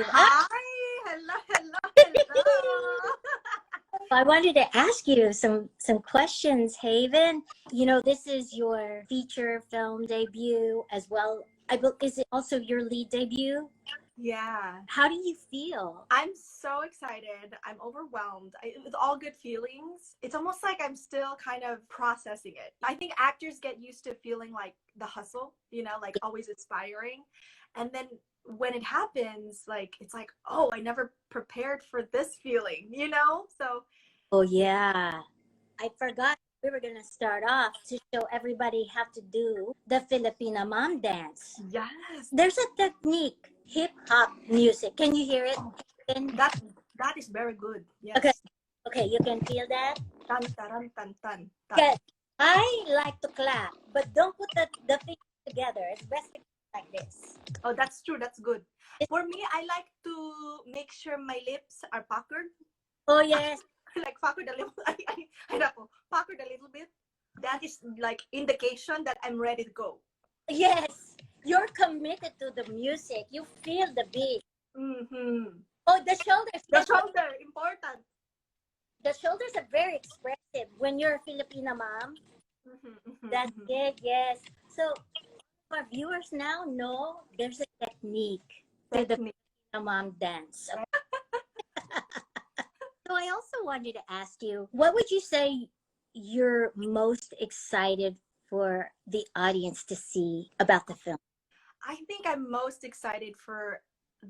Hi, hello, hello, hello. I wanted to ask you some questions, Haven. You know, this is your feature film debut as well. Is it also your lead debut? Yeah, How do you feel? I'm so excited. I'm overwhelmed. It's all good feelings. It's almost like I'm still kind of processing it. I think actors get used to feeling like the hustle, like always aspiring. And then when it happens, like, it's like, oh, I never prepared for this feeling? So, Oh yeah, I forgot we were gonna start off to show everybody how to do the Filipina mom dance. yes, There's a technique, hip hop music. Can you hear it? that is very good. Okay, Yes. okay, you can feel that. Tan, taran, tan, tan, tan. Okay, I like to clap, but don't put the fingers together. It's best to clap like this. Oh, that's true. That's good. For me, I like to make sure my lips are puckered. Oh yes, Like puckered a little. Puckered a little bit. That is like indication that I'm ready to go. yes. You're committed to the music. You feel the beat. Mm-hmm. Oh, the shoulders. The shoulder, important. The shoulders are very expressive when you're a Filipina mom. That's it. Yes. So our viewers now know there's a technique to the Filipina mom dance. So I also wanted to ask you, what would you say you're most excited for the audience to see about the film? I think I'm most excited for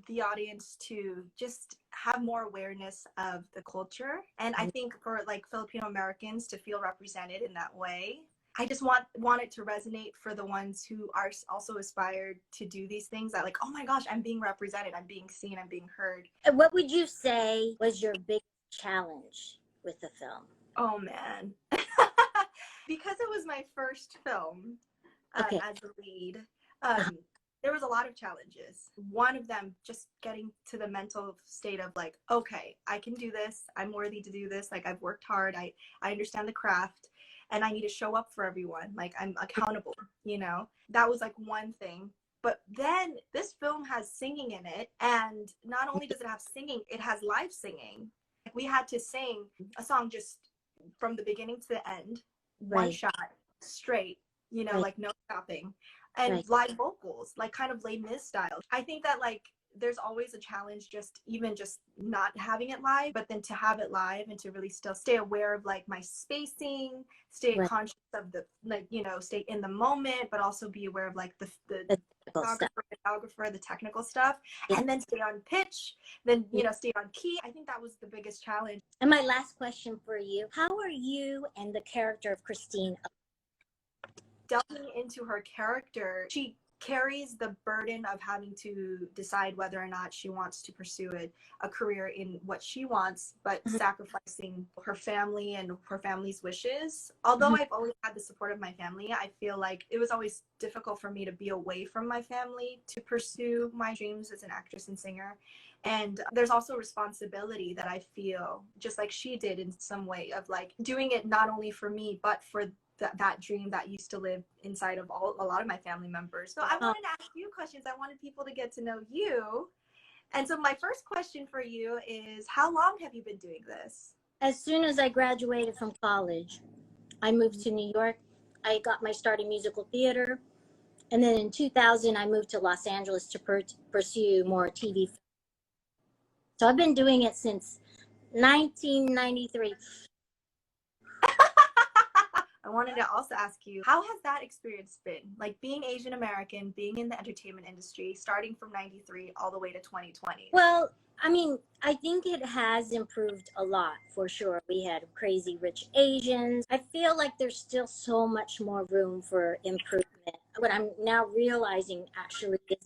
the audience to just have more awareness of the culture. And I think for like Filipino-Americans to feel represented in that way. I just want it to resonate for the ones who are also aspired to do these things, that like, oh my gosh, I'm being represented, I'm being seen, I'm being heard. And what would you say was your big challenge with the film? Oh man. Because it was my first film Okay. as the lead, there was a lot of challenges. One of them, just getting to the mental state of like, okay, I can do this, I'm worthy to do this, like I've worked hard, I understand the craft, and I need to show up for everyone, like I'm accountable. That was like one thing. But then this film has singing in it, and not only does it have singing, it has live singing. We had to sing a song just from the beginning to the end, one shot straight, like no stopping, and live vocals, like kind of Les Mis style. I think that like there's always a challenge, just not having it live, but then to have it live and to really still stay aware of like my spacing, stay conscious of the, like, stay in the moment, but also be aware of like the photographer, the technical stuff, and then stay on pitch, then stay on key. I think that was the biggest challenge. And my last question for you, how are you and the character of Christine delving into her character? She carries the burden of having to decide whether or not she wants to pursue a career in what she wants, but sacrificing her family and her family's wishes. Although I've always had the support of my family, I feel like it was always difficult for me to be away from my family to pursue my dreams as an actress and singer. And there's also responsibility that I feel, just like she did in some way, of like doing it not only for me, but for that dream that used to live inside of a lot of my family members. So I wanted to ask you questions. I wanted people to get to know you. And so my first question for you is, how long have you been doing this? As soon as I graduated from college, I moved to New York. I got my start in musical theater. And then in 2000, I moved to Los Angeles to pursue more TV. So I've been doing it since 1993. I wanted to also ask you, how has that experience been? Like being Asian American, being in the entertainment industry, starting from 93 all the way to 2020. Well, I mean, I think it has improved a lot for sure. We had Crazy Rich Asians. I feel like there's still so much more room for improvement. What I'm now realizing actually is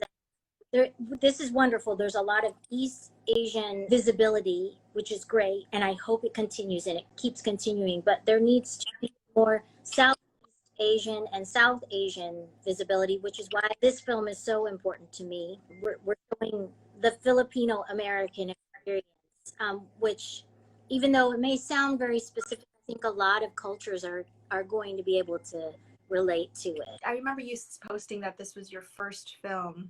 that this is wonderful. There's a lot of East Asian visibility, which is great. And I hope it continues and it keeps continuing. But there needs to be more Southeast Asian and South Asian visibility, which is why this film is so important to me. We're showing the Filipino-American experience, which, even though it may sound very specific, I think a lot of cultures are going to be able to relate to it. I remember you posting that this was your first film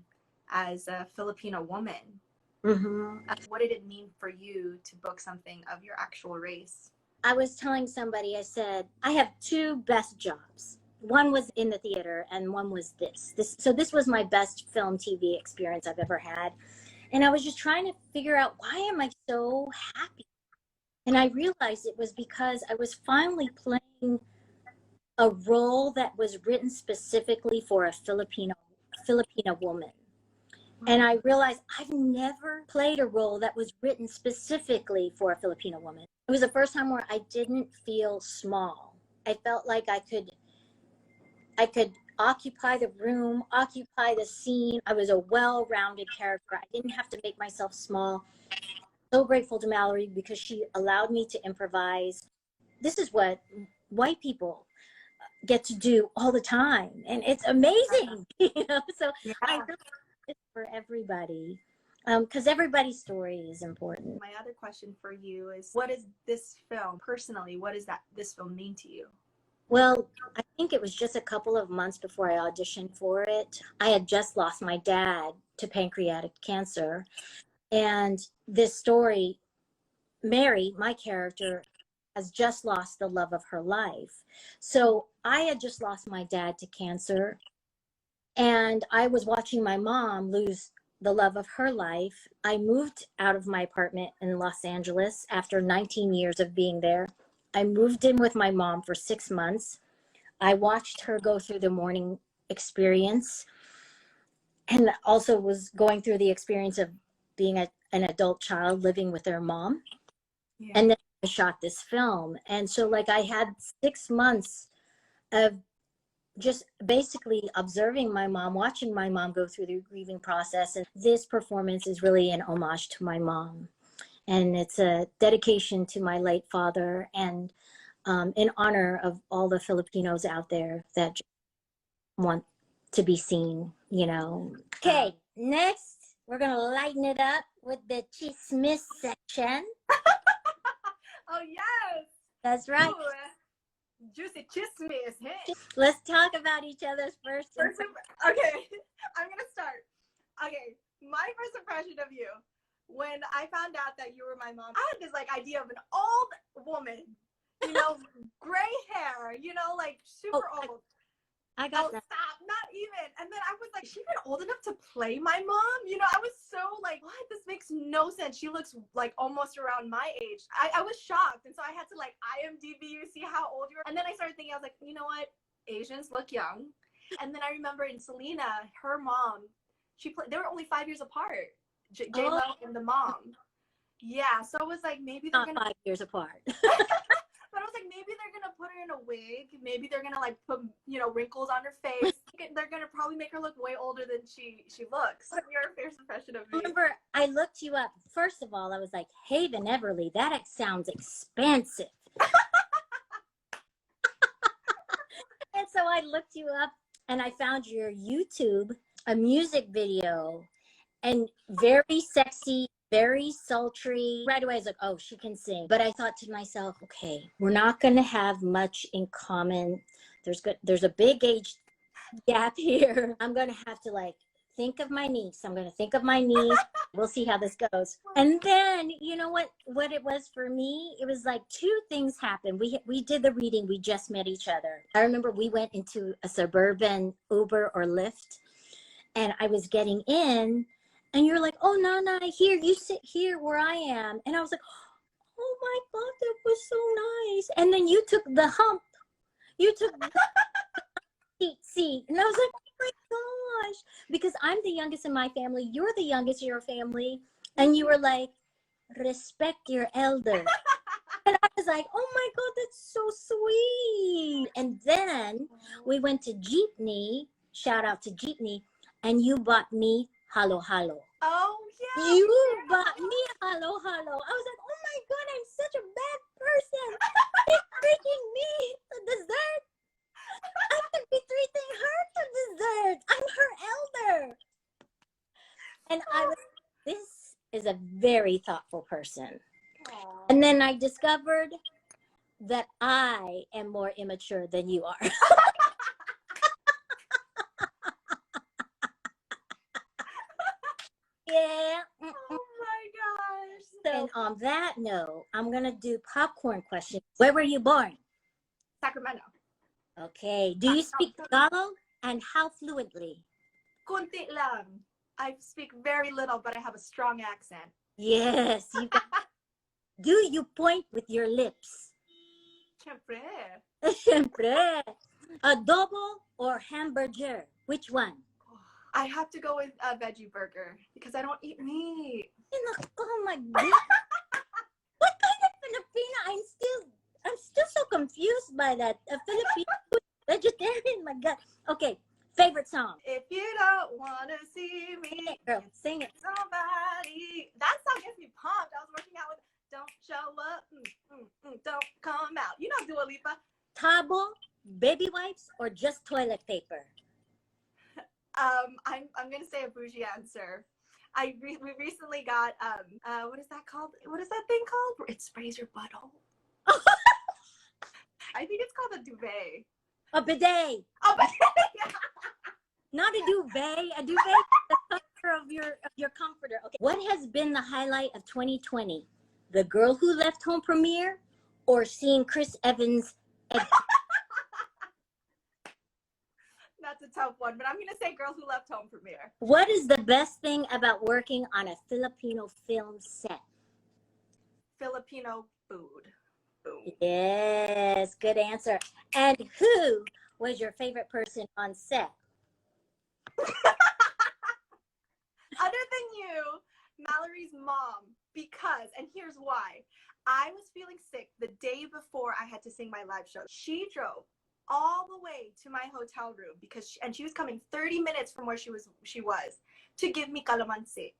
as a Filipino woman. Mm-hmm. What did it mean for you to book something of your actual race? I was telling somebody, I said, I have two best jobs. One was in the theater and one was so this was my best film TV experience I've ever had. And I was just trying to figure out, why am I so happy? And I realized it was because I was finally playing a role that was written specifically for a Filipina woman. And I realized I've never played a role that was written specifically for a Filipino woman. It was the first time where I didn't feel small. I felt like I could occupy the room, occupy the scene. I was a well-rounded character. I didn't have to make myself small. So grateful to Mallory because she allowed me to improvise. This is what white people get to do all the time, and it's amazing. So Yeah. I really it's for everybody, because everybody's story is important. My other question for you is, what is this film personally? What does this film mean to you? Well, I think it was just a couple of months before I auditioned for it. I had just lost my dad to pancreatic cancer, and this story, Mary, my character, has just lost the love of her life. So I had just lost my dad to cancer, and I was watching my mom lose the love of her life. I moved out of my apartment in Los Angeles after 19 years of being there. I moved in with my mom for 6 months. I watched her go through the mourning experience, and also was going through the experience of being an adult child living with their mom. Yeah. And then I shot this film. And so like I had 6 months of just basically observing my mom, watching my mom go through the grieving process. And this performance is really an homage to my mom. And it's a dedication to my late father, and in honor of all the Filipinos out there that want to be seen, you know. Okay, next, we're going to lighten it up with the chismis section. Oh, yes. That's right. Ooh, juicy chismis. Hey. Let's talk about each other's first. Okay, I'm going to start. Okay, my first impression of you, when I found out that you were my mom, I had this like idea of an old woman, you know, gray hair, you know, like super old. I got that. Stop, not even. And then I was like, is she even old enough to play my mom? You know, I was so like, what? This makes no sense. She looks like almost around my age. I was shocked. And so I had to like IMDb you, see how old you are. And then I started thinking, I was like, you know what? Asians look young. And then I remember in Selena, her mom, they were only 5 years apart. J-Lo and the mom. Yeah, so it was like, maybe they're not 5 years apart. But I was like, maybe they're gonna put her in a wig. Maybe they're gonna like put, you know, wrinkles on her face. They're gonna probably make her look way older than she looks. Your first impression of me. Remember, I looked you up. First of all, I was like, Haven Everly. That sounds expensive. And so I looked you up, and I found your YouTube, a music video, and very sexy, very sultry. Right away, I was like, oh, she can sing. But I thought to myself, okay, we're not going to have much in common. There's a big age gap here. I'm going to have to like think of my niece. I'm going to think of my niece. We'll see how this goes. And then, you know what it was for me? It was like two things happened. We did the reading. We just met each other. I remember we went into a suburban Uber or Lyft, and I was getting in, and you're like, oh, Nanay, here, you sit here where I am. And I was like, oh my God, that was so nice. And then you took the hump. You took the seat. And I was like, oh my gosh. Because I'm the youngest in my family. You're the youngest in your family. And you were like, respect your elder. And I was like, oh my God, that's so sweet. And then we went to Jeepney. Shout out to Jeepney. And you bought me halo halo. Oh, yeah. You bought me halo halo. I was like, oh my God, I'm such a bad person. It's freaking me the dessert. I could be treating her to dessert. I'm her elder. And I was, this is a very thoughtful person. Aww. And then I discovered that I am more immature than you are. Yeah. Oh And on that note, I'm going to do popcorn questions. Where were you born? Sacramento. Okay. Do you speak Tagalog, and how fluently? Kunti lang. I speak very little, but I have a strong accent. Yes. Do you point with your lips? Siyempre. Siyempre. Adobo or hamburger? Which one? I have to go with a veggie burger because I don't eat meat. Oh my God. What kind of Filipina? I'm still so confused by that. A Filipino vegetarian, my God. Okay, favorite song. If you don't want to see me, Hey, girl, sing it. somebody. That song gets me pumped. I was working out with Don't Show Up, Don't Come Out. You know Dua Lipa. Tabo, baby wipes, or just toilet paper? I'm gonna say a bougie answer. We recently got what is that called? What is that thing called? It sprays your butthole. I think it's called a duvet. A bidet. Oh, but yeah. Not a duvet. A duvet is the cover of your comforter. Okay. What has been the highlight of 2020? The Girl Who Left Home premiere, or seeing Chris Evans? That's a tough one, but I'm gonna say Girls Who Left Home premiere. What is the best thing about working on a Filipino film set? Filipino food. Boom. Yes, good answer. And who was your favorite person on set? Other than you, Mallory's mom, because, and here's why. I was feeling sick the day before I had to sing my live show. She drove all the way to my hotel room because she was coming 30 minutes from where she was to give me calamansi.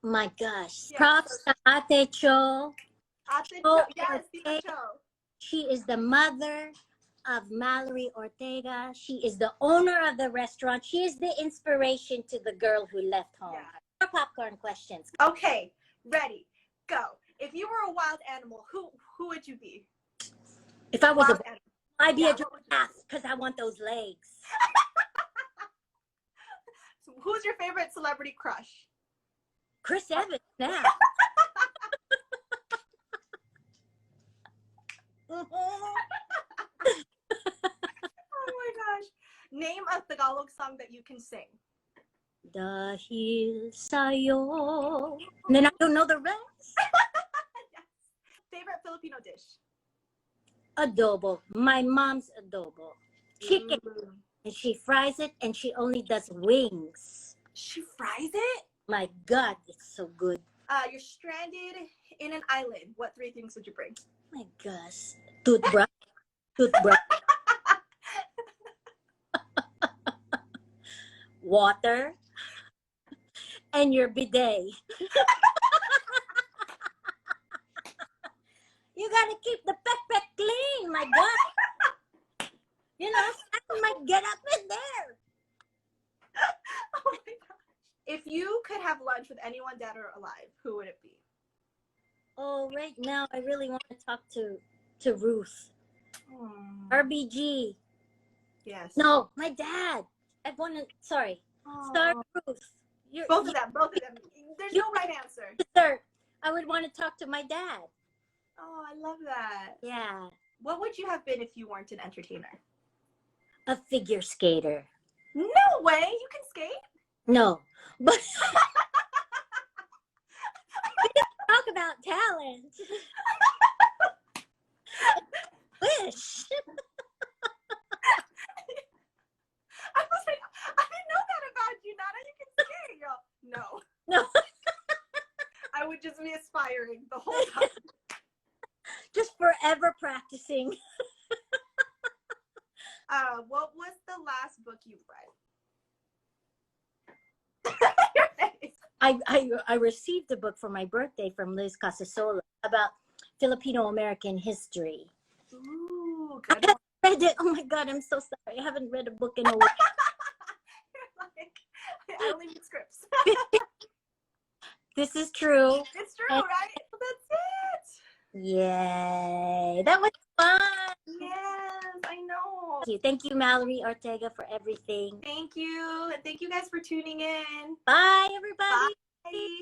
My gosh. Yeah, Props to Ate Cho. Ate Oh, Cho, yes, Tita Cho. She is the mother of Mallory Ortega. She is the owner of the restaurant. She is the inspiration to the girl who left home. Yeah. More popcorn questions. Okay, ready, go. If you were a wild animal, who would you be? If I was Wild a animal. I'd be Yeah, a what would you giraffe because I want those legs. So who's your favorite celebrity crush? Chris Evans now. Oh my gosh. Name a Tagalog song that you can sing. Dahil sa'yo. And then I don't know the rest. Yes. Favorite Filipino dish? Adobo. My mom's adobo. Chicken. Mm. And she fries it, and she only does wings. She fries it? My God, it's so good. You're stranded in an island. What 3 things would you bring? My gosh. Toothbrush. Water. And your bidet. You gotta keep the peck clean, my God. You know, I might get up in there. Oh my gosh. If you could have lunch with anyone dead or alive, who would it be? Oh, right now I really want to talk to Ruth. RBG. Yes. No, my dad. Sorry. Star Ruth. Both of them. There's no right answer. Sir, I would want to talk to my dad. Oh, I love that. Yeah. What would you have been if you weren't an entertainer? A figure skater. No way. You can skate? No. But talk about talent. Wish. I was like, I didn't know that about you, Nana. You can skate, girl. No. I would just be aspiring the whole time. Just forever practicing. What was the last book you read? I received a book for my birthday from Liz Casasola about Filipino-American history. Ooh, I good. haven't read it. Oh my God, I'm so sorry. I haven't read a book in a while. I only read scripts. This is true. It's true, right? That's it. Yay. That was fun. Yes, I know. Thank you, Mallory Ortega, for everything. Thank you. And thank you guys for tuning in. Bye, everybody. Bye.